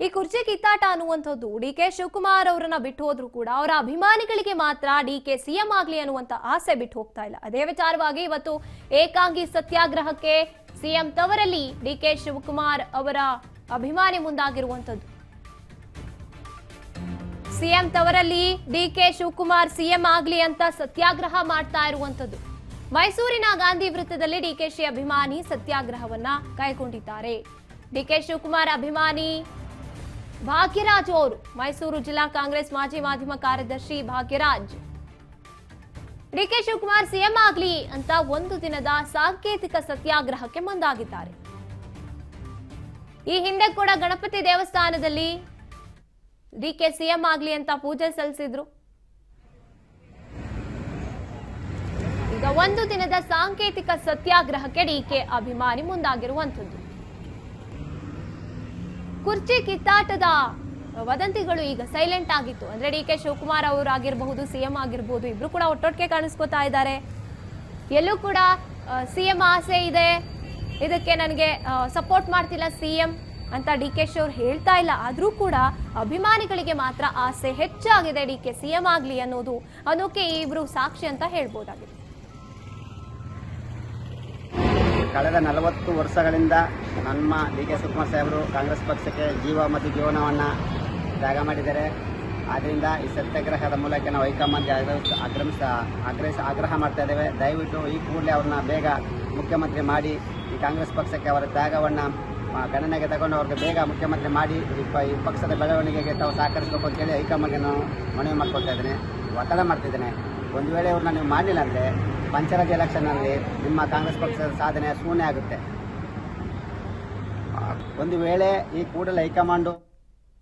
ಈ ಕುರ್ಚಿ ಕಿತ್ತಾಟ ಅನ್ನುವಂಥದ್ದು ಡಿಕೆ ಶಿವಕುಮಾರ್ ಅವರನ್ನ ಬಿಟ್ಟು ಹೋದ್ರು ಕೂಡ ಅವರ ಅಭಿಮಾನಿಗಳಿಗೆ ಮಾತ್ರ ಡಿಕೆ ಸಿಎಂ ಆಗ್ಲಿ ಅನ್ನುವಂತ ಆಸೆ ಬಿಟ್ಟು ಹೋಗ್ತಾ ಇಲ್ಲ. ಅದೇ ವಿಚಾರವಾಗಿ ಇವತ್ತು ಏಕಾಂಗಿ ಸತ್ಯಾಗ್ರಹಕ್ಕೆ ಸಿಎಂ ತವರಲ್ಲಿ ಡಿಕೆ ಶಿವಕುಮಾರ್ ಅವರ ಅಭಿಮಾನಿ ಮುಂದಾಗಿರುವಂತದ್ದು. ಸಿಎಂ ತವರಲ್ಲಿ ಡಿಕೆ ಶಿವಕುಮಾರ್ ಸಿಎಂ ಆಗ್ಲಿ ಅಂತ ಸತ್ಯಾಗ್ರಹ ಮಾಡ್ತಾ ಇರುವಂತದ್ದು. ಮೈಸೂರಿನ ಗಾಂಧಿ ವೃತ್ತದಲ್ಲಿ ಡಿಕೆಶಿ ಅಭಿಮಾನಿ ಸತ್ಯಾಗ್ರಹವನ್ನ ಕೈಗೊಂಡಿದ್ದಾರೆ. ಡಿಕೆ ಶಿವಕುಮಾರ್ ಅಭಿಮಾನಿ ಭಾಗ್ಯರಾಜ್ ಅವರು ಮೈಸೂರು ಜಿಲ್ಲಾ ಕಾಂಗ್ರೆಸ್ ಮಾಜಿ ಮಾಧ್ಯಮ ಕಾರ್ಯದರ್ಶಿ ಭಾಗ್ಯರಾಜ್ ಡಿಕೆ ಶಿವಕುಮಾರ್ ಸಿಎಂ ಆಗ್ಲಿ ಅಂತ ಒಂದು ದಿನದ ಸಾಂಕೇತಿಕ ಸತ್ಯಾಗ್ರಹಕ್ಕೆ ಮುಂದಾಗಿದ್ದಾರೆ. ಈ ಹಿಂದೆ ಕೂಡ ಗಣಪತಿ ದೇವಸ್ಥಾನದಲ್ಲಿ ಡಿಕೆ ಸಿಎಂ ಆಗ್ಲಿ ಅಂತ ಪೂಜೆ ಸಲ್ಲಿಸಿದ್ರು. ಈಗ ಒಂದು ದಿನದ ಸಾಂಕೇತಿಕ ಸತ್ಯಾಗ್ರಹಕ್ಕೆ ಡಿಕೆ ಅಭಿಮಾನಿ ಮುಂದಾಗಿರುವಂತದ್ದು. ಕುರ್ಚಿ ಕಿತ್ತಾಟದ ವದಂತಿಗಳು ಈಗ ಸೈಲೆಂಟ್ ಆಗಿತ್ತು. ಅಂದ್ರೆ ಡಿಕೆ ಶಿವಕುಮಾರ್ ಅವರು ಆಗಿರಬಹುದು, ಸಿಎಂ ಆಗಿರಬಹುದು, ಇಬ್ರು ಕೂಡ ಒಟ್ಟೊಟ್ಟಿಗೆ ಕಾಣಿಸ್ಕೊತಾ ಇದ್ದಾರೆ. ಎಲ್ಲೂ ಕೂಡ ಸಿಎಂ ಆಸೆ ಇದೆ, ಇದಕ್ಕೆ ನನಗೆ ಸಪೋರ್ಟ್ ಮಾಡ್ತಿಲ್ಲ ಸಿಎಂ ಅಂತ ಡಿಕೆಶಿ ಅವರು ಹೇಳ್ತಾ ಇಲ್ಲ. ಆದ್ರೂ ಕೂಡ ಅಭಿಮಾನಿಗಳಿಗೆ ಮಾತ್ರ ಆಸೆ ಹೆಚ್ಚಾಗಿದೆ ಡಿಕೆ ಸಿಎಂ ಆಗ್ಲಿ ಅನ್ನೋದು. ಅದಕ್ಕೆ ಇಬ್ರು ಸಾಕ್ಷಿ ಅಂತ ಹೇಳ್ಬೋದಾಗಿದೆ. ಕಳೆದ 40 ವರ್ಷಗಳಿಂದ ನಮ್ಮ ಡಿಕೆ ಶಿವಕುಮಾರ್ ಸಾಹೇಬರು ಕಾಂಗ್ರೆಸ್ ಪಕ್ಷಕ್ಕೆ ಜೀವ ಮತ್ತು ಜೀವನವನ್ನು ತ್ಯಾಗ ಮಾಡಿದ್ದಾರೆ. ಆದ್ದರಿಂದ ಈ ಸತ್ಯಾಗ್ರಹದ ಮೂಲಕ ನಾವು ಹೈಕಮಾಂಡ್ಗೆ ಆಗ್ರಹ ಮಾಡ್ತಾ ಇದ್ದೇವೆ. ದಯವಿಟ್ಟು ಈ ಕೂಡಲೇ ಅವ್ರನ್ನ ಬೇಗ ಮುಖ್ಯಮಂತ್ರಿ ಮಾಡಿ ಈ ಕಾಂಗ್ರೆಸ್ ಪಕ್ಷಕ್ಕೆ ಅವರ ತ್ಯಾಗವನ್ನು ಗಣನೆಗೆ ತಗೊಂಡು ಅವ್ರಿಗೆ ಬೇಗ ಮುಖ್ಯಮಂತ್ರಿ ಮಾಡಿ ಈ ಪಕ್ಷದ ಬೆಳವಣಿಗೆಗೆ ತಾವು ಸಹಕರಿಸಬೇಕು ಅಂತೇಳಿ ಹೈಕಮಾಂಡ್ಗೆ ನಾನು ಮನವಿ ಮಾಡ್ಕೊಳ್ತಾ ಇದ್ದೇನೆ, ಒತ್ತಡ ಮಾಡ್ತಿದ್ದೇನೆ. ಒಂದು ವೇಳೆ ಅವ್ರನ್ನ ನೀವು ಮಾಡಲಿಲ್ಲ ಅಂದರೆ ಪಂಚರಾಜ್ಯ ಎಲೆಕ್ಷನ್ನಲ್ಲಿ ನಿಮ್ಮ ಕಾಂಗ್ರೆಸ್ ಪಕ್ಷದ ಸಾಧನೆ ಶೂನ್ಯ ಆಗುತ್ತೆ. ಒಂದು ವೇಳೆ ಈ ಕೂಡಲೇ ಹೈಕಮಾಂಡು